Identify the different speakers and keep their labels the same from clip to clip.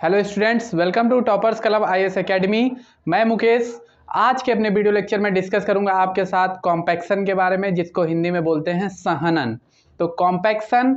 Speaker 1: Hello students, welcome to Toppers Club IAS Academy. मैं मुकेश। आज के अपने वीडियो लेक्चर में डिस्कस करूंगा आपके साथ कॉम्पैक्शन के बारे में, जिसको हिंदी में बोलते हैं संहनन। तो कॉम्पैक्शन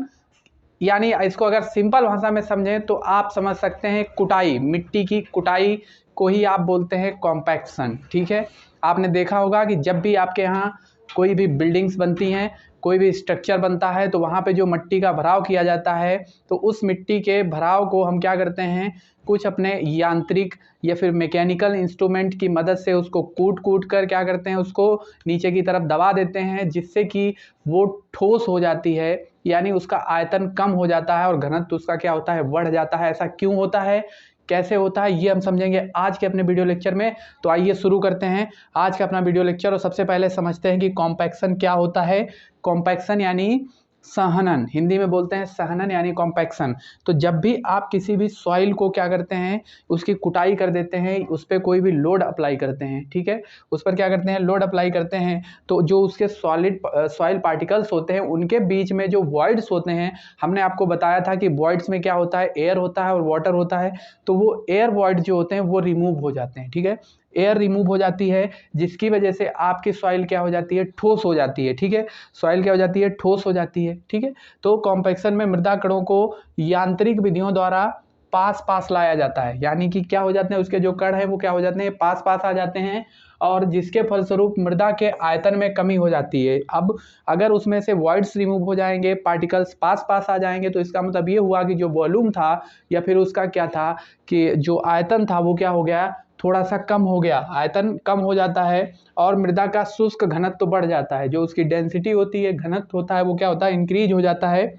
Speaker 1: यानी इसको अगर सिंपल भाषा में समझें तो आप समझ सकते हैं कुटाई, मिट्टी की कुटाई को ही आप बोलते हैं कॉम्पैक्शन। ठीक है, आपने देखा होगा कि जब भी आपके यहाँ कोई भी बिल्डिंग्स बनती हैं, कोई भी स्ट्रक्चर बनता है, तो वहाँ पे जो मिट्टी का भराव किया जाता है, तो उस मिट्टी के भराव को हम क्या करते हैं, कुछ अपने यांत्रिक या फिर मैकेनिकल इंस्ट्रूमेंट की मदद से उसको कूट कूट कर क्या करते हैं, उसको नीचे की तरफ दबा देते हैं, जिससे कि वो ठोस हो जाती है, यानी उसका आयतन कम हो जाता है और घनत्व उसका क्या होता है, बढ़ जाता है। ऐसा क्यों होता है, कैसे होता है, ये हम समझेंगे आज के अपने वीडियो लेक्चर में। तो आइए शुरू करते हैं आज का अपना वीडियो लेक्चर और सबसे पहले समझते हैं कि कॉम्पैक्शन क्या होता है। कॉम्पैक्शन यानी संहनन, हिंदी में बोलते हैं संहनन यानी कॉम्पैक्शन। तो जब भी आप किसी भी सॉइल को क्या करते हैं, उसकी कुटाई कर देते हैं, उस पर कोई भी लोड अप्लाई करते हैं, ठीक है, उस पर क्या करते हैं, लोड अप्लाई करते हैं, तो जो उसके सॉइल पार्टिकल्स होते हैं उनके बीच में जो वॉइड्स होते हैं, हमने आपको बताया था कि वॉइड्स में क्या होता है, एयर होता है और वाटर होता है। तो वो एयर वॉइड जो होते हैं वो रिमूव हो जाते हैं। ठीक है, एयर रिमूव हो जाती है, जिसकी वजह से आपकी सॉइल क्या हो जाती है, ठोस हो जाती है। ठीक है, सॉइल क्या हो जाती है, ठोस हो जाती है। ठीक है, तो कॉम्पैक्शन में मृदा कणों को यांत्रिक विधियों द्वारा पास पास लाया जाता है, यानी कि क्या हो जाते हैं, उसके जो कण हैं वो क्या हो जाते हैं, पास पास आ जाते हैं, और जिसके फलस्वरूप मृदा के आयतन में कमी हो जाती है। अब अगर उसमें से वॉइड्स रिमूव हो जाएंगे, पार्टिकल्स पास पास आ जाएंगे, तो इसका मतलब ये हुआ कि जो वॉल्यूम था या फिर उसका क्या था कि जो आयतन था वो क्या हो गया, थोड़ा सा कम हो गया। आयतन कम हो जाता है और मृदा का शुष्क घनत्व बढ़ जाता है, जो उसकी डेंसिटी होती है, घनत्व होता है, वो क्या होता है, इंक्रीज हो जाता है।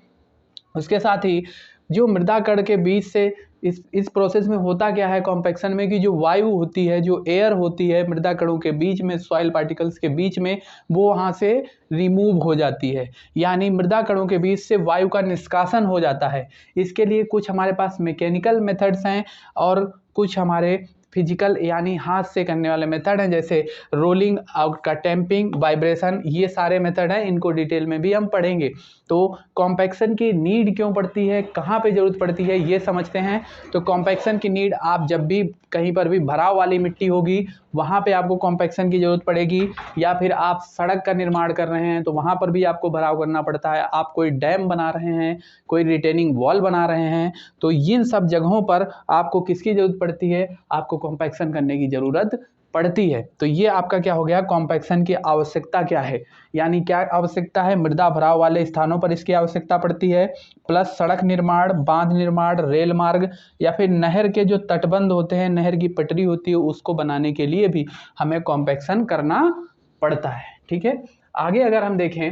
Speaker 1: उसके साथ ही जो मृदा कण के बीच से इस प्रोसेस में होता क्या है कॉम्पैक्शन में, कि जो वायु होती है, जो एयर होती है मृदा कणों के बीच में, सॉइल पार्टिकल्स के बीच में, वो वहाँ से रिमूव हो जाती है, यानी मृदा कणों के बीच से वायु का निष्कासन हो जाता है। इसके लिए कुछ हमारे पास मैकेनिकल मेथड्स हैं और कुछ हमारे फिजिकल यानी हाथ से करने वाले मेथड हैं, जैसे रोलिंग आउट का, टेम्पिंग, वाइब्रेशन, ये सारे मेथड हैं, इनको डिटेल में भी हम पढ़ेंगे। तो कॉम्पैक्शन की नीड क्यों पड़ती है, कहाँ पे ज़रूरत पड़ती है, ये समझते हैं। तो कॉम्पैक्शन की नीड, आप जब भी कहीं पर भी भराव वाली मिट्टी होगी वहाँ पे आपको कॉम्पैक्शन की ज़रूरत पड़ेगी, या फिर आप सड़क का निर्माण कर रहे हैं तो वहाँ पर भी आपको भराव करना पड़ता है, आप कोई डैम बना रहे हैं, कोई रिटेनिंग वॉल बना रहे हैं, तो इन सब जगहों पर आपको किसकी ज़रूरत पड़ती है, आपको कॉम्पैक्शन करने की ज़रूरत पड़ती है। तो ये आपका क्या हो गया, कॉम्पैक्शन की आवश्यकता क्या है, यानी क्या आवश्यकता है, मृदा भराव वाले स्थानों पर इसकी आवश्यकता पड़ती है, प्लस सड़क निर्माण, बांध निर्माण, रेल मार्ग, या फिर नहर के जो तटबंध होते हैं, नहर की पटरी होती है, उसको बनाने के लिए भी हमें कॉम्पैक्शन करना पड़ता है। ठीक है, आगे अगर हम देखें,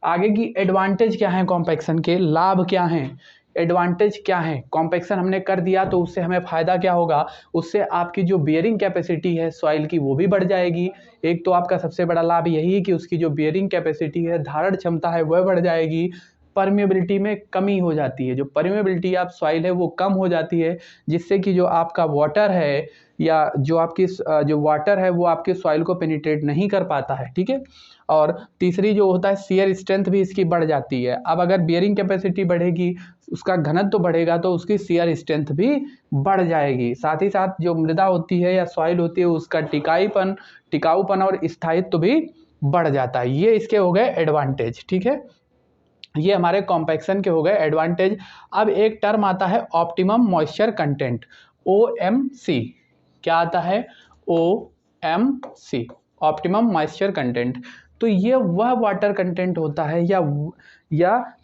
Speaker 1: आगे की एडवांटेज क्या है, कॉम्पैक्शन के लाभ क्या हैं, एडवांटेज क्या है, कॉम्पैक्शन हमने कर दिया तो उससे हमें फ़ायदा क्या होगा, उससे आपकी जो बियरिंग कैपेसिटी है सॉइल की वो भी बढ़ जाएगी। एक तो आपका सबसे बड़ा लाभ यही है कि उसकी जो बियरिंग कैपेसिटी है, धारण क्षमता है, वह बढ़ जाएगी। परमेबिलिटी में कमी हो जाती है, जो परमेबिलिटी आप सॉइल है वो कम हो जाती है, जिससे कि जो आपका वाटर है या जो आपकी जो वाटर है वो आपके सॉइल को पेनिट्रेट नहीं कर पाता है। ठीक है, और तीसरी जो होता है शियर स्ट्रेंथ भी इसकी बढ़ जाती है। अब अगर बियरिंग कैपेसिटी बढ़ेगी, उसका घनत्व तो बढ़ेगा, तो उसकी शियर स्ट्रेंथ भी बढ़ जाएगी। साथ ही साथ जो मृदा होती है या सॉइल होती है उसका टिकाऊपन और स्थायित्व भी बढ़ जाता है। ये इसके हो गए एडवांटेज। ठीक है, ये हमारे कॉम्पैक्शन के हो गए एडवांटेज। अब एक टर्म आता है ऑप्टिमम मॉइस्चर कंटेंट, OMC। क्या आता है, OMC, ऑप्टिमम मॉइस्चर कंटेंट। तो ये वह वाटर कंटेंट होता है या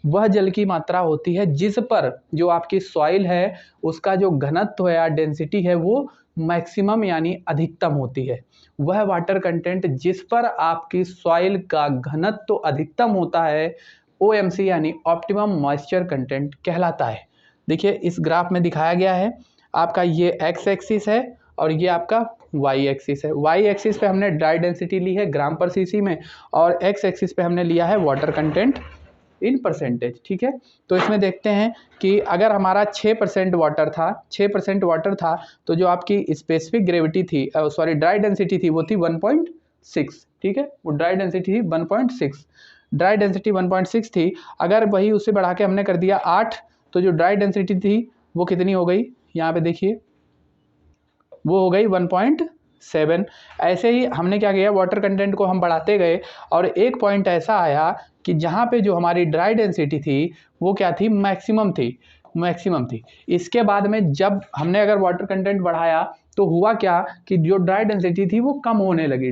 Speaker 1: वह जल की मात्रा होती है जिस पर जो आपकी सॉइल है उसका जो घनत्व है या डेंसिटी है वो मैक्सिमम यानी अधिकतम होती है। वह वाटर कंटेंट जिस पर आपकी सॉइल का घनत्व अधिकतम होता है, OMC यानी ऑप्टिमम मॉइस्चर कंटेंट कहलाता है। देखिए इस ग्राफ में दिखाया गया है, आपका ये x एक्सिस है और ये आपका y एक्सिस है। y एक्सिस पे हमने ड्राई डेंसिटी ली है ग्राम पर सीसी में, और x एक्सिस पे हमने लिया है वाटर कंटेंट इन परसेंटेज। ठीक है, तो इसमें देखते हैं कि अगर हमारा 6% वाटर था, 6% वाटर था, तो जो आपकी स्पेसिफिक ग्रेविटी थी, ड्राई डेंसिटी थी, वो थी 1.6। ठीक है, वो ड्राई डेंसिटी थी 1.6, ड्राई डेंसिटी 1.6 थी। अगर वही उससे बढ़ा के हमने कर दिया 8, तो जो ड्राई डेंसिटी थी वो कितनी हो गई, यहाँ पे देखिए वो हो गई 1.7। ऐसे ही हमने क्या किया, वाटर कंटेंट को हम बढ़ाते गए और एक पॉइंट ऐसा आया कि जहाँ पे जो हमारी ड्राई डेंसिटी थी वो क्या थी, मैक्सिमम थी। इसके बाद में जब हमने अगर वाटर कंटेंट बढ़ाया तो हुआ क्या कि जो ड्राई डेंसिटी थी वो कम होने लगी,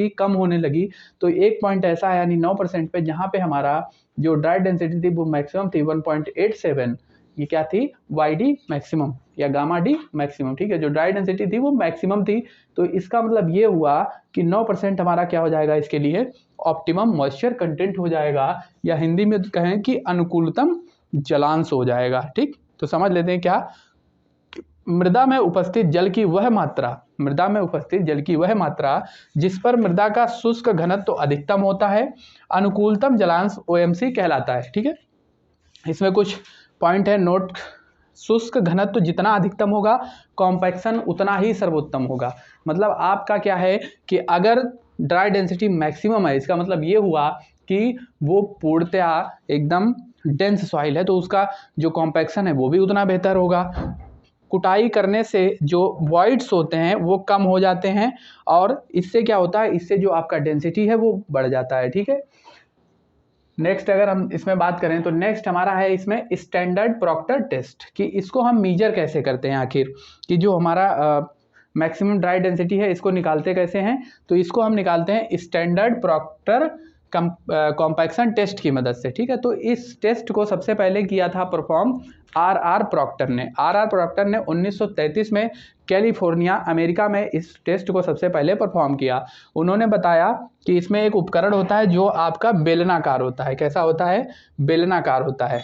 Speaker 1: कम होने लगी। तो एक पॉइंट ऐसा आया यानी 9% पे, जहाँ पे हमारा जो ड्राई डेंसिटी थी वो मैक्सिमम थी 1.87। ये क्या थी, वाई डी मैक्सिमम या गामा डी मैक्सिमम, ठीक है। जो ड्राई डेंसिटी थी वो मैक्सिमम थी, तो इसका मतलब ये हुआ कि 9% हमारा क्या हो जाएगा इसके लिए, ऑप्टिमम मॉइस्चर कंटेंट हो जाएगा, या हिंदी में कहें कि अनुकूलतम जलांश हो जाएगा, ठीक। तो समझ लेते हैं क्या, मृदा में उपस्थित जल की वह मात्रा जिस पर मृदा का शुष्क घनत्व तो अधिकतम होता है, अनुकूलतम जलांश ओएमसी कहलाता है, ठीक है। इसमें कुछ पॉइंट है नोट। शुष्क घनत्व तो जितना अधिकतम होगा, कॉम्पैक्शन उतना ही सर्वोत्तम होगा। मतलब आपका क्या है कि अगर ड्राई डेंसिटी मैक्सिमम है, इसका मतलब ये हुआ कि वो पूर्णतया एकदम डेंस सॉइल है, तो उसका जो कॉम्पैक्शन है वो भी उतना बेहतर होगा। कुटाई करने से जो वॉइड्स होते हैं वो कम हो जाते हैं, और इससे क्या होता है, इससे जो आपका डेंसिटी है वो बढ़ जाता है, ठीक है। नेक्स्ट अगर हम इसमें बात करें तो नेक्स्ट हमारा है इसमें स्टैंडर्ड प्रॉक्टर टेस्ट, कि इसको हम मीजर कैसे करते हैं आखिर, कि जो हमारा मैक्सिमम ड्राई डेंसिटी है इसको निकालते कैसे हैं। तो इसको हम निकालते हैं स्टैंडर्ड प्रॉक्टर कॉम्पैक्शन टेस्ट की मदद से, ठीक है। तो इस टेस्ट को सबसे पहले किया था परफॉर्म आर प्रॉक्टर ने 1933 में कैलिफोर्निया अमेरिका में इस टेस्ट को सबसे पहले परफॉर्म किया। उन्होंने बताया कि इसमें एक उपकरण होता है जो आपका बेलनाकार होता है। कैसा होता है, बेलनाकार होता है।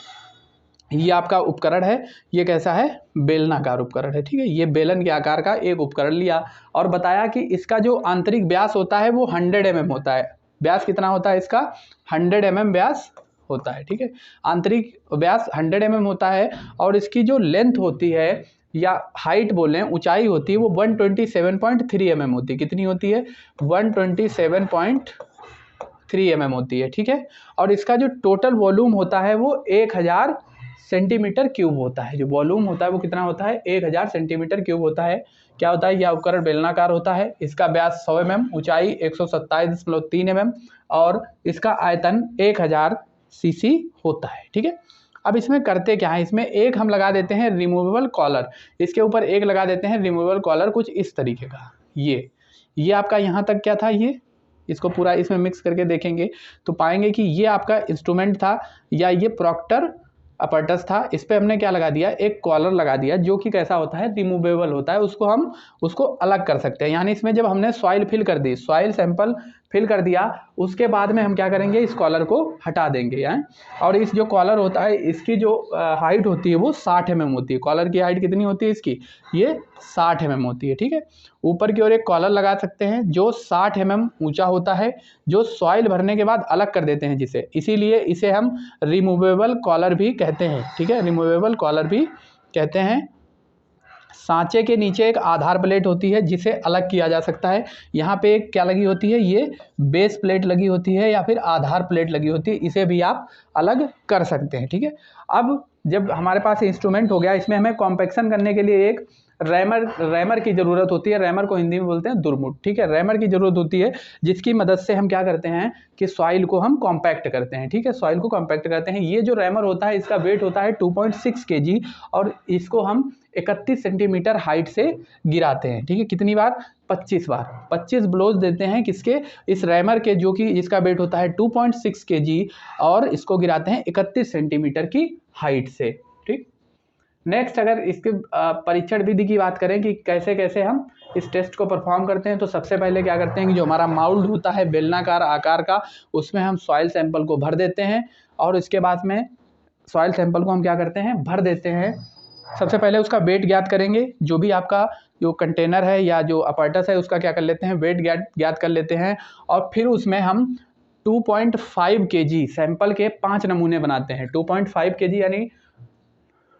Speaker 1: ये आपका उपकरण है, ये कैसा है, बेलनाकार उपकरण है, ठीक है। ये बेलन के आकार का एक उपकरण लिया और बताया कि इसका जो आंतरिक व्यास होता है वो 100 mm होता है। व्यास कितना होता है इसका, 100 mm व्यास होता है, ठीक है। आंतरिक व्यास 100 mm होता है, और इसकी जो लेंथ होती है या हाइट बोलें, ऊंचाई होती है वो 127.3 mm होती है। कितनी होती है, 127.3 mm होती है, ठीक है। और इसका जो टोटल वॉल्यूम होता है वो 1000 सेंटीमीटर क्यूब होता है। जो वॉल्यूम होता है वो कितना होता है, 1000 सेंटीमीटर क्यूब होता है। क्या होता है, यह उपकरण बेलनाकार होता है। इसका व्यास 100 mm, ऊंचाई 127.3 mm, और इसका आयतन 1000 cc होता है, ठीक है। अब इसमें करते क्या है, इसमें एक हम लगा देते हैं रिमूवेबल कॉलर, इसके ऊपर एक लगा देते हैं रिमूवेबल कॉलर कुछ इस तरीके का। ये आपका यहाँ तक क्या था, ये इसको पूरा इसमें मिक्स करके देखेंगे तो पाएंगे कि ये आपका इंस्ट्रूमेंट था या ये प्रॉक्टर अपरटस था। इस पर हमने क्या लगा दिया, एक कॉलर लगा दिया जो कि कैसा होता है, रिमूवेबल होता है। उसको अलग कर सकते हैं। यानी इसमें जब हमने सॉइल फिल कर दी, सॉइल सैंपल फिल कर दिया, उसके बाद में हम क्या करेंगे, इस कॉलर को हटा देंगे यानी। और इस जो कॉलर होता है इसकी जो हाइट होती है वो 60 mm होती है। कॉलर की हाइट कितनी होती है इसकी, ये 60 mm होती है, ठीक है। ऊपर की ओर एक कॉलर लगा सकते हैं जो 60 mm ऊंचा होता है, जो सॉइल भरने के बाद अलग कर देते हैं जिसे, इसीलिए इसे हम रिमूवेबल कॉलर भी कहते हैं, ठीक है। रिमूवेबल कॉलर भी कहते हैं। सांचे के नीचे एक आधार प्लेट होती है जिसे अलग किया जा सकता है। यहाँ पे एक क्या लगी होती है, ये बेस प्लेट लगी होती है या फिर आधार प्लेट लगी होती है, इसे भी आप अलग कर सकते हैं, ठीक है। अब जब हमारे पास इंस्ट्रूमेंट हो गया, इसमें हमें कॉम्पैक्शन करने के लिए एक रैमर की ज़रूरत होती है। रैमर को हिंदी में बोलते हैं दुरमुट, ठीक है। रैमर की ज़रूरत होती है जिसकी मदद से हम क्या करते हैं कि सॉइल को हम कॉम्पैक्ट करते हैं, ठीक है। सॉइल को कॉम्पैक्ट करते हैं। ये जो रैमर होता है इसका वेट होता है 2.6 kg, और इसको हम 31 सेंटीमीटर हाइट से गिराते हैं, ठीक है। कितनी बार, 25 बार, 25 ब्लोज देते हैं किसके, इस रैमर के, जो कि इसका वेट होता है 2.6 kg, और इसको गिराते हैं 31 सेंटीमीटर की हाइट से, ठीक। नेक्स्ट अगर इसके परीक्षण विधि की बात करें कि कैसे कैसे हम इस टेस्ट को परफॉर्म करते हैं, तो सबसे पहले क्या करते हैं कि जो हमारा माउल्ड होता है बेलनाकार आकार का, उसमें हम सॉइल सैंपल को भर देते हैं, और इसके बाद में सॉइल सैंपल को हम क्या करते हैं, भर देते हैं। सबसे पहले उसका वेट ज्ञात करेंगे, जो भी आपका जो कंटेनर है या जो अपैरेटस है उसका क्या कर लेते हैं, वेट ज्ञात कर लेते हैं, और फिर उसमें हम 2.5 kg सैंपल के 5 नमूने बनाते हैं। 2.5 kg यानी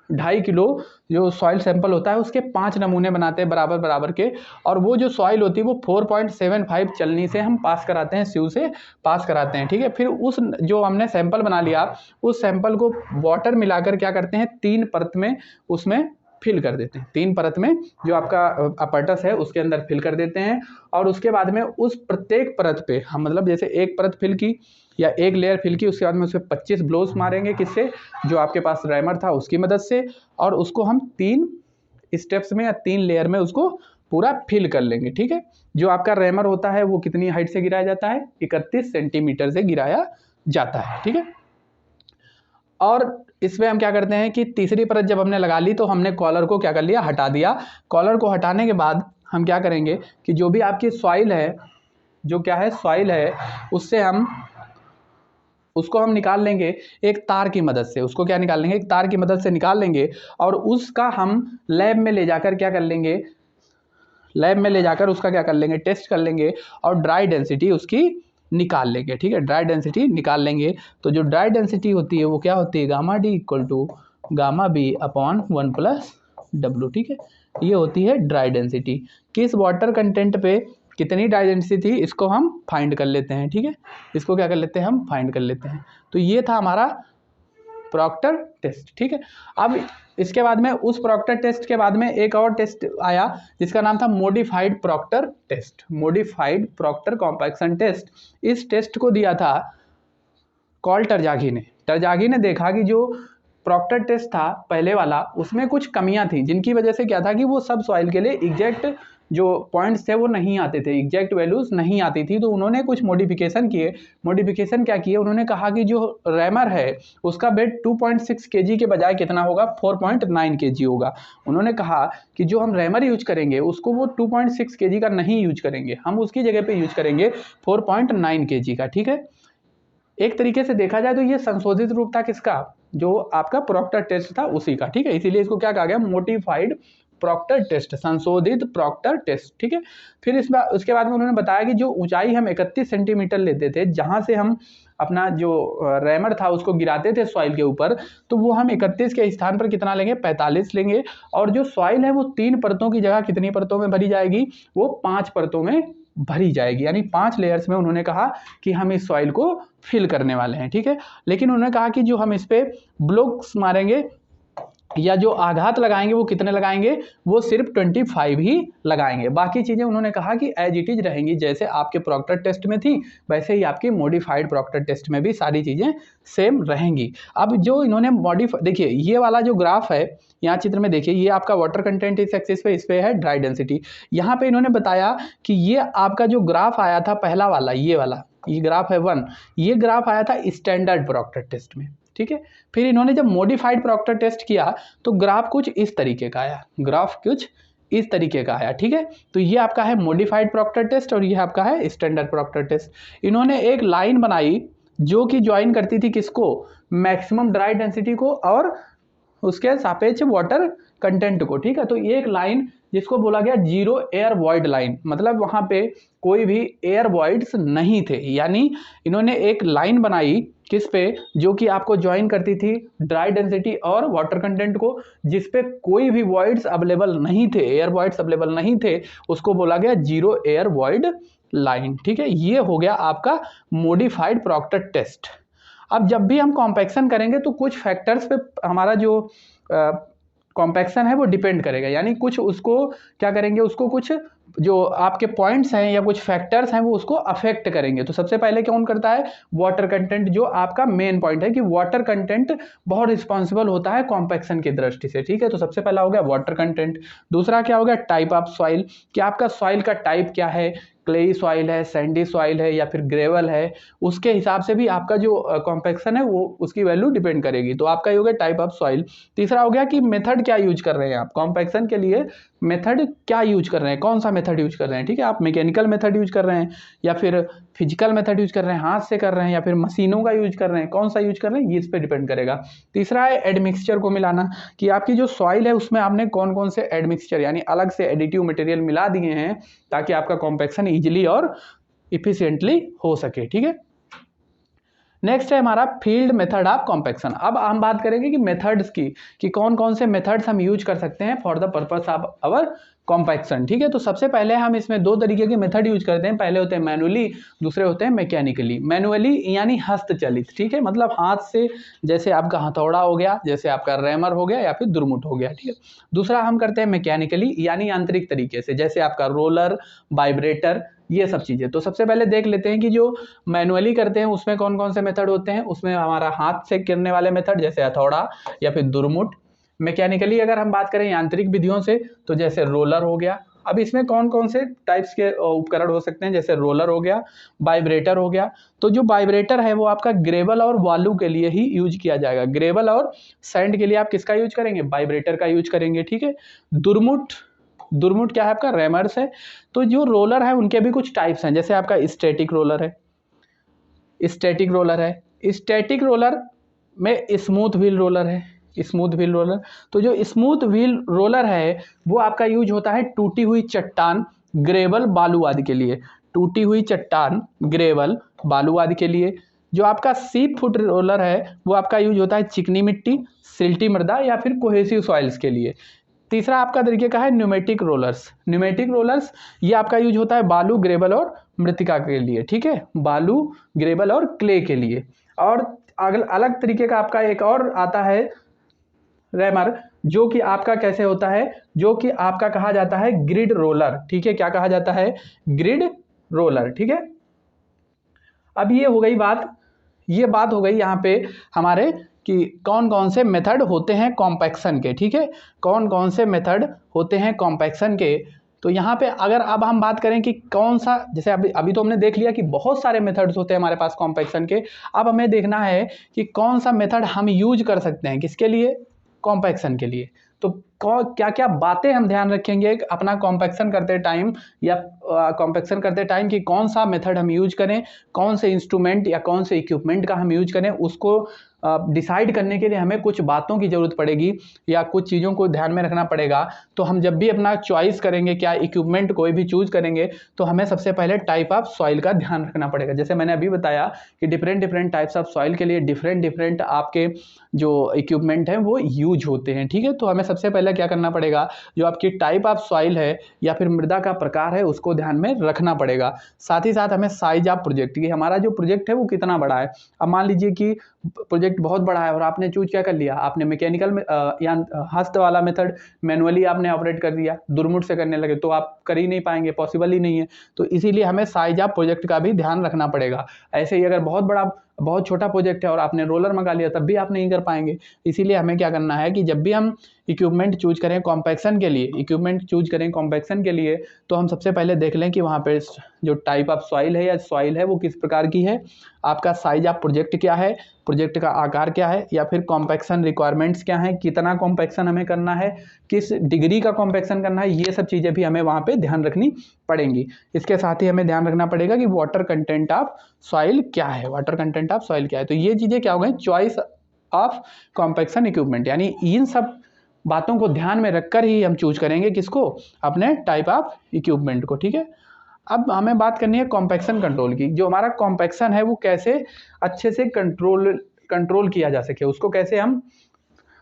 Speaker 1: 2.5 किलो जो सॉइल सैंपल होता है उसके 5 नमूने बनाते हैं बराबर बराबर के, और वो जो सॉइल होती है वो 4.75 चलनी से हम पास कराते हैं, स्यू से पास कराते हैं, ठीक है। फिर उस जो हमने सैंपल बना लिया, उस सैंपल को वाटर मिलाकर क्या करते हैं, 3 परत में उसमें फिल कर देते हैं, 3 परत में जो आपका अपरटस है उसके अंदर फिल कर देते हैं। और उसके बाद में उस प्रत्येक परत पे हम मतलब जैसे एक परत फिल की या एक लेयर फिल की, उसके बाद में उस पर 25 ब्लोस मारेंगे, किससे, जो आपके पास रैमर था उसकी मदद से, और उसको हम 3 स्टेप्स में या 3 लेयर में उसको पूरा फिल कर लेंगे। ठीक है, जो आपका रैमर होता है वो कितनी हाइट से गिराया जाता है, 31 सेंटीमीटर से गिराया जाता है। ठीक है, और इसमें हम क्या करते हैं कि तीसरी परत जब हमने लगा ली तो हमने कॉलर को क्या कर लिया, हटा दिया। कॉलर को हटाने के बाद हम क्या करेंगे कि जो भी आपकी सॉइल है, जो क्या है सॉइल है, उसको हम निकाल लेंगे एक तार की मदद से। उसको क्या निकाल लेंगे, एक तार की मदद से निकाल लेंगे, और उसका हम लैब में ले जाकर क्या कर लेंगे, लैब में ले जाकर उसका क्या कर लेंगे, टेस्ट कर लेंगे, और ड्राई डेंसिटी उसकी निकाल लेंगे। ठीक है, ड्राई डेंसिटी निकाल लेंगे। तो जो ड्राई डेंसिटी होती है वो क्या होती है, gamma D equal to gamma B upon 1 plus W. ठीक है, ये होती है ड्राई डेंसिटी। किस वाटर कंटेंट पे कितनी ड्राई डेंसिटी थी इसको हम फाइंड कर लेते हैं। ठीक है, इसको क्या कर लेते हैं, हम फाइंड कर लेते हैं। तो ये था हमारा प्रॉक्टर टेस्ट। ठीक है, अब इसके बाद में उस प्रॉक्टर टेस्ट के बाद में एक और टेस्ट आया जिसका नाम था modified Proctor test, modified Proctor compaction test. इस टेस्ट को दिया था कॉल टरजागी ने। टरजागी ने देखा कि जो प्रॉक्टर टेस्ट था पहले वाला उसमें कुछ कमियां थी, जिनकी वजह से क्या था कि वो सब सॉइल के लिए एग्जैक्ट जो पॉइंट्स थे वो नहीं आते थे, एग्जैक्ट वैल्यूज नहीं आती थी। तो उन्होंने कुछ मॉडिफिकेशन किए। मॉडिफिकेशन क्या किए, उन्होंने कहा कि जो रैमर है उसका वेट 2.6 kg के बजाय कितना होगा, 4.9 kg होगा। उन्होंने कहा कि जो हम रैमर यूज करेंगे उसको वो 2.6 kg का नहीं यूज करेंगे, हम उसकी जगह पे यूज करेंगे 4.9 kg का। ठीक है, एक तरीके से देखा जाए तो ये संशोधित रूप था किसका, जो आपका प्रॉक्टर टेस्ट था उसी का। ठीक है, इसीलिए इसको क्या कहा गया, मॉडिफाइड प्रॉक्टर टेस्ट, संशोधित प्रॉक्टर टेस्ट। ठीक है, फिर उसके बाद में उन्होंने बताया कि जो ऊंचाई हम 31 सेंटीमीटर लेते थे, जहां से हम अपना जो रैमर था उसको गिराते थे सॉइल के ऊपर, तो वो हम 31 के स्थान पर कितना लेंगे, 45 लेंगे। और जो सॉइल है वो 3 परतों की जगह कितनी परतों में भरी जाएगी, वो 5 परतों में भरी जाएगी, यानी 5 लेयर्स में उन्होंने कहा कि हम इस सॉइल को फिल करने वाले हैं। ठीक है, लेकिन उन्होंने कहा कि जो हम इस पे ब्लॉक्स मारेंगे या जो आघात लगाएंगे वो कितने लगाएंगे, वो सिर्फ 25 ही लगाएंगे। बाकी चीज़ें उन्होंने कहा कि एज इट इज रहेंगी, जैसे आपके प्रॉक्टर टेस्ट में थी वैसे ही आपकी मॉडिफाइड प्रॉक्टर टेस्ट में भी सारी चीज़ें सेम रहेंगी। अब जो इन्होंने देखिए ये वाला जो ग्राफ है यहाँ चित्र में देखिए, ये आपका वाटर कंटेंट इस एक्सिस पे, इस पे है ड्राई डेंसिटी। यहाँ पे इन्होंने बताया कि ये आपका जो ग्राफ आया था पहला वाला, ये वाला, ये ग्राफ है 1, ये ग्राफ आया था स्टैंडर्ड प्रॉक्टर टेस्ट में। ठीक है, फिर इन्होंने जब मॉडिफाइड प्रॉक्टर टेस्ट किया तो ग्राफ कुछ इस तरीके का आया, ग्राफ कुछ इस तरीके का आया। ठीक है, तो ये आपका है मॉडिफाइड प्रॉक्टर टेस्ट और ये आपका है स्टैंडर्ड प्रॉक्टर टेस्ट। इन्होंने एक लाइन बनाई जो कि ज्वाइन करती थी किसको, मैक्सिमम ड्राई डेंसिटी को और उसके सापेक्ष वाटर कंटेंट को। ठीक है, तो ये एक लाइन जिसको बोला गया जीरो एयर वॉइड लाइन, मतलब वहां पे कोई भी एयर वॉइड्स नहीं थे। यानी इन्होंने एक लाइन बनाई किस पे, जो कि आपको ज्वाइन करती थी ड्राई डेंसिटी और वाटर कंटेंट को, जिस पे कोई भी वॉइड्स अवेलेबल नहीं थे, एयर वॉइड्स अवेलेबल नहीं थे, उसको बोला गया जीरो एयर वॉइड लाइन। ठीक है, ये हो गया आपका मॉडिफाइड प्रॉक्टर टेस्ट। अब जब भी हम कॉम्पैक्शन करेंगे तो कुछ फैक्टर्स पे हमारा जो कॉम्पैक्शन है वो डिपेंड करेगा, यानी कुछ उसको क्या करेंगे, उसको कुछ जो आपके पॉइंट्स हैं या कुछ फैक्टर्स हैं वो उसको अफेक्ट करेंगे। तो सबसे पहले कौन करता है, वाटर कंटेंट, जो आपका मेन पॉइंट है कि वाटर कंटेंट बहुत रिस्पॉन्सिबल होता है कॉम्पैक्शन की दृष्टि से। ठीक है, तो सबसे पहला हो गया वाटर कंटेंट। दूसरा क्या हो गया, टाइप ऑफ सॉइल, कि आपका सॉइल का टाइप क्या है, क्लेई सॉइल है, सैंडी सॉइल है या फिर ग्रेवल है, उसके हिसाब से भी आपका जो कॉम्पैक्शन है वो उसकी वैल्यू डिपेंड करेगी। तो आपका ये हो गया टाइप ऑफ सॉइल। तीसरा हो गया कि मेथड क्या यूज कर रहे हैं आप कॉम्पैक्शन के लिए, मेथड क्या यूज कर रहे हैं, कौन सा मेथड यूज कर रहे हैं। ठीक है, आप मैकेनिकल मेथड यूज कर रहे हैं या फिर फिजिकल मेथड यूज कर रहे हैं, हाथ से कर रहे हैं या फिर मशीनों का यूज कर रहे हैं, कौन सा यूज कर रहे हैं ये इस पर डिपेंड करेगा। तीसरा है एडमिक्सचर को मिलाना, कि आपकी जो सॉइल है उसमें आपने कौन कौन से एडमिक्सचर यानी अलग से एडिटिव मटेरियल मिला दिए हैं ताकि आपका कॉम्पैक्शन इजीली और इफिशिएंटली हो सके। ठीक है, नेक्स्ट है हमारा फील्ड मेथड ऑफ कॉम्पैक्शन। अब हम बात करेंगे कि मेथड्स की, कि कौन कौन से मेथड्स हम यूज कर सकते हैं for the purpose of our compaction, ठीक है। तो सबसे पहले हम इसमें दो तरीके के मेथड यूज करते हैं, पहले होते हैं मैनुअली, दूसरे होते हैं मैकेनिकली। मैनुअली यानी हस्तचलित, ठीक है, मतलब हाथ से, जैसे आपका हथौड़ा हो गया, जैसे आपका रैमर हो गया या फिर दुरमुट हो गया, ठीक है। दूसरा हम करते हैं मैकेनिकली यानी यांत्रिक तरीके से, जैसे आपका रोलर, वाइब्रेटर, ये सब चीज़ें। तो सबसे पहले देख लेते हैं कि जो मैनुअली करते हैं उसमें कौन कौन से मेथड होते हैं। उसमें हमारा हाथ से करने वाले मेथड जैसे हथौड़ा या फिर दुरमुट। मैकेनिकली अगर हम बात करें यांत्रिक विधियों से तो जैसे रोलर हो गया। अब इसमें कौन कौन से टाइप्स के उपकरण हो सकते हैं, जैसे रोलर हो गया, वाइब्रेटर हो गया। तो जो वाइब्रेटर है वो आपका ग्रेवल और बालू के लिए ही यूज किया जाएगा। ग्रेवल और सैंड के लिए आप किसका यूज करेंगे, वाइब्रेटर का यूज करेंगे, ठीक है। दुरमुट, दुरमुट क्या है आपका, रैमर्स है। तो जो रोलर है उनके भी कुछ टाइप्स हैं, जैसे आपका स्टैटिक रोलर है, स्टैटिक रोलर है। स्टैटिक रोलर में स्मूथ व्हील रोलर है, स्मूथ व्हील रोलर। तो जो स्मूथ व्हील रोलर है वो आपका यूज होता है टूटी हुई चट्टान, ग्रेवल, बालू आदि के लिए। टूटी हुई चट्टान, ग्रेवल, बालू आदि के लिए। जो आपका सीप फुट रोलर है वो आपका यूज होता है चिकनी मिट्टी, सिल्टी मृदा या फिर कोहेसिव सॉइल्स के लिए। तीसरा आपका तरीके का है न्यूमेटिक रोलर्स। न्यूमेटिक रोलर्स ये आपका यूज होता है बालू, ग्रेवल और मृतिका के लिए, ठीक है, बालू, ग्रेवल और क्ले के लिए। और अलग तरीके का आपका एक और आता है रैमर, जो कि आपका कैसे होता है, जो कि आपका कहा जाता है ग्रिड रोलर, ठीक है। क्या कहा जाता है, ग्रिड रोलर, ठीक है। अब ये हो गई बात, ये बात हो गई यहाँ पे हमारे कि कौन कौन से मेथड होते हैं कॉम्पैक्शन के, ठीक है, कौन कौन से मेथड होते हैं कॉम्पैक्शन के। तो यहाँ पे अगर अब हम बात करें कि कौन सा, जैसे अभी तो हमने देख लिया कि बहुत सारे मेथड्स होते हैं हमारे पास कॉम्पैक्शन के। अब हमें देखना है कि कौन सा मेथड हम यूज कर सकते हैं, किसके लिए, कॉम्पैक्शन के लिए। तो क्या क्या बातें हम ध्यान रखेंगे अपना कॉम्पैक्शन करते टाइम या कॉम्पैक्शन करते टाइम कि कौन सा मेथड हम यूज करें, कौन से इंस्ट्रूमेंट या कौन से इक्विपमेंट का हम यूज करें, उसको डिसाइड करने के लिए हमें कुछ बातों की ज़रूरत पड़ेगी या कुछ चीज़ों को ध्यान में रखना पड़ेगा। तो हम जब भी अपना चॉइस करेंगे, क्या इक्विपमेंट कोई भी चूज करेंगे, तो हमें सबसे पहले टाइप ऑफ सॉइल का ध्यान रखना पड़ेगा। जैसे मैंने अभी बताया कि डिफरेंट टाइप्स ऑफ सॉइल के लिए डिफरेंट आपके जो इक्विपमेंट हैं वो यूज होते हैं, ठीक है। तो हमें सबसे पहले क्या करना पड़ेगा, जो आपकी टाइप ऑफ सॉइल है या फिर मृदा का प्रकार है उसको ध्यान में रखना पड़ेगा। साथ ही साथ हमें साइज ऑफ प्रोजेक्ट, कि हमारा जो प्रोजेक्ट है वो कितना बड़ा है। अब मान लीजिए कि प्रोजेक्ट बहुत बड़ा है और आपने चूज क्या कर लिया, आपने मैकेनिकल में या हस्त वाला मेथड मैनुअली आपने ऑपरेट कर दिया, दुरमुट से करने लगे तो आप कर ही नहीं पाएंगे, पॉसिबल ही नहीं है। तो इसीलिए हमें साइज ऑफ प्रोजेक्ट का भी ध्यान रखना पड़ेगा। ऐसे ही अगर बहुत छोटा प्रोजेक्ट है और आपने रोलर मंगा लिया तब भी आप नहीं कर पाएंगे। इसीलिए हमें क्या करना है कि जब भी हम इक्विपमेंट चूज करें कॉम्पैक्शन के लिए, तो हम सबसे पहले देख लें कि वहाँ पे जो टाइप ऑफ सॉइल है या सॉइल है वो किस प्रकार की है, आपका साइज ऑफ प्रोजेक्ट क्या है, प्रोजेक्ट का आकार क्या है, या फिर कॉम्पैक्शन रिक्वायरमेंट्स क्या है, कितना कॉम्पैक्शन हमें करना है, किस डिग्री का कॉम्पैक्शन करना है, ये सब चीज़ें भी हमें वहाँ पे ध्यान रखनी पड़ेंगी। इसके साथ ही हमें ध्यान रखना पड़ेगा कि वाटर कंटेंट ऑफ सॉइल क्या है, वाटर कंटेंट ऑफ सॉइल क्या है। तो ये चीज़ें क्या हो गई, चॉइस ऑफ कॉम्पैक्शन इक्विपमेंट, यानी इन सब बातों को ध्यान में रखकर ही हम चूज करेंगे किसको, अपने टाइप ऑफ इक्विपमेंट को, ठीक है। अब हमें बात करनी है कॉम्पैक्शन कंट्रोल की। जो हमारा कॉम्पैक्शन है वो कैसे अच्छे से कंट्रोल किया जा सके, उसको कैसे हम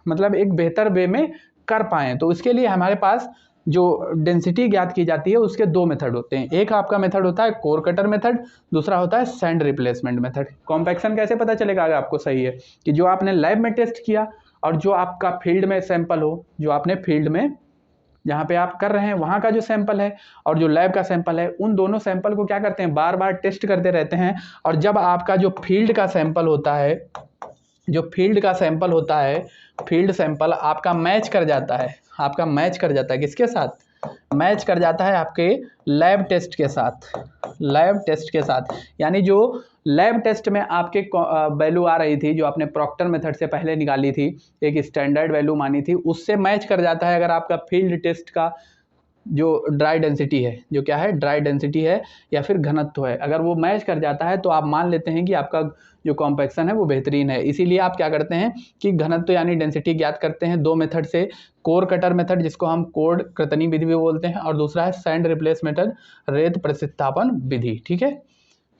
Speaker 1: मतलब एक बेहतर वे में कर पाएँ। तो इसके लिए हमारे पास जो डेंसिटी ज्ञात की जाती है उसके दो मेथड होते हैं। एक आपका मेथड होता है कोर कटर मेथड, दूसरा होता है सैंड रिप्लेसमेंट मेथड। कॉम्पैक्शन कैसे पता चलेगा अगर आपको सही है, कि जो आपने लैब में टेस्ट किया और जो आपका फील्ड में सैंपल हो, जो आपने फील्ड में जहाँ पे आप कर रहे हैं वहाँ का जो सैंपल है और जो लैब का सैंपल है, उन दोनों सैंपल को क्या करते हैं, बार बार टेस्ट करते रहते हैं। और जब आपका जो फील्ड का सैंपल होता है, फील्ड सैंपल आपका मैच कर जाता है, किसके साथ, मैच कर जाता है आपके लैब टेस्ट के साथ। यानी जो लैब टेस्ट में आपके वैल्यू आ रही थी, जो आपने प्रॉक्टर मेथड से पहले निकाली थी, एक स्टैंडर्ड वैल्यू मानी थी, उससे मैच कर जाता है अगर आपका फील्ड टेस्ट का जो ड्राई डेंसिटी है, जो क्या है, ड्राई डेंसिटी है या फिर घनत्व है, अगर वो मैच कर जाता है तो आप मान लेते हैं कि आपका जो कॉम्पैक्शन है वो बेहतरीन है। इसीलिए आप क्या करते हैं कि घनत्व यानी डेंसिटी ज्ञात करते हैं दो मेथड से, कोर कटर मेथड जिसको हम कोड कृतनी विधि भी बोलते हैं, और दूसरा है सैंड रिप्लेस मेथड, रेत प्रतिस्थापन विधि, ठीक है।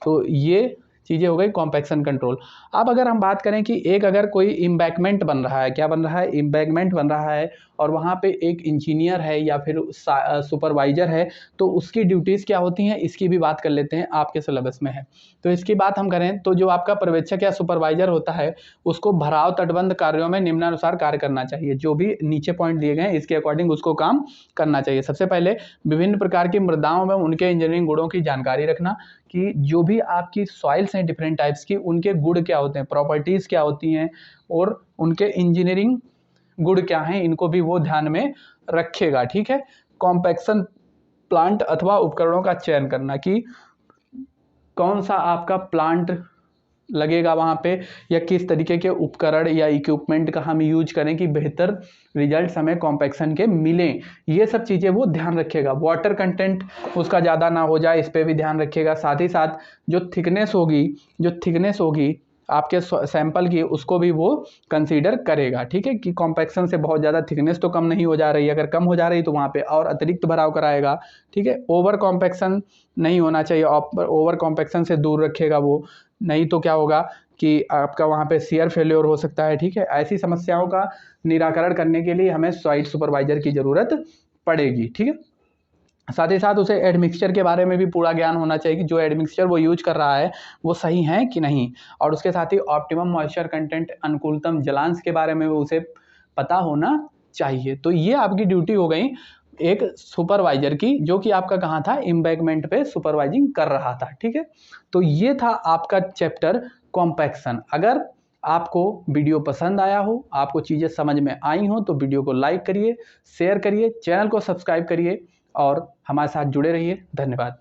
Speaker 1: तो ये चीज़ें हो गई कॉम्पैक्शन कंट्रोल। अब अगर हम बात करें कि एक अगर कोई इम्बैकमेंट बन रहा है, क्या बन रहा है, इम्बैकमेंट बन रहा है, और वहाँ पे एक इंजीनियर है या फिर सुपरवाइजर है, तो उसकी ड्यूटीज़ क्या होती हैं इसकी भी बात कर लेते हैं, आपके सिलेबस में है। तो इसकी बात हम करें तो जो आपका पर्यवेक्षक या सुपरवाइजर होता है उसको भराव तटबंध कार्यों में निम्नानुसार कार्य करना चाहिए। जो भी नीचे पॉइंट दिए गए हैं इसके अकॉर्डिंग उसको काम करना चाहिए। सबसे पहले विभिन्न प्रकार की मृदाओं में उनके इंजीनियरिंग गुणों की जानकारी रखना, कि जो भी आपकी सॉइल्स हैं डिफरेंट टाइप्स की, उनके गुण क्या होते हैं, प्रॉपर्टीज़ क्या होती हैं और उनके इंजीनियरिंग गुण क्या हैं, इनको भी वो ध्यान में रखेगा। ठीक है। कॉम्पैक्शन प्लांट अथवा उपकरणों का चयन करना, कि कौन सा आपका प्लांट लगेगा वहाँ पे, या किस तरीके के उपकरण या इक्विपमेंट का हम यूज करें कि बेहतर रिजल्ट्स हमें कॉम्पैक्शन के मिलें, ये सब चीज़ें वो ध्यान रखेगा। वाटर कंटेंट उसका ज़्यादा ना हो जाए, इस पर भी ध्यान रखेगा। साथ ही साथ जो थिकनेस होगी आपके सैंपल की, उसको भी वो कंसीडर करेगा। ठीक है, कि कॉम्पैक्शन से बहुत ज़्यादा थिकनेस तो कम नहीं हो जा रही है, अगर कम हो जा रही तो वहाँ पे और अतिरिक्त भराव कराएगा। ठीक है, ओवर कॉम्पैक्शन नहीं होना चाहिए, ओवर कॉम्पैक्शन से दूर रखेगा वो, नहीं तो क्या होगा कि आपका वहाँ पे शियर फेल्योर हो सकता है। ठीक है, ऐसी समस्याओं का निराकरण करने के लिए हमें साइट सुपरवाइजर की ज़रूरत पड़ेगी। ठीक है, साथ ही साथ उसे एडमिक्सचर के बारे में भी पूरा ज्ञान होना चाहिए कि जो एडमिक्सचर वो यूज कर रहा है वो सही है कि नहीं, और उसके साथ ही ऑप्टिमम मॉइस्चर कंटेंट, अनुकूलतम जलांश के बारे में उसे पता होना चाहिए। तो ये आपकी ड्यूटी हो गई एक सुपरवाइजर की, जो कि आपका कहाँ था, एम्बैंकमेंट पे सुपरवाइजिंग कर रहा था। ठीक है, तो ये था आपका चैप्टर कॉम्पैक्शन। अगर आपको वीडियो पसंद आया हो, आपको चीज़ें समझ में आई हो, तो वीडियो को लाइक करिए, शेयर करिए, चैनल को सब्सक्राइब करिए और हमारे साथ जुड़े रहिए। धन्यवाद।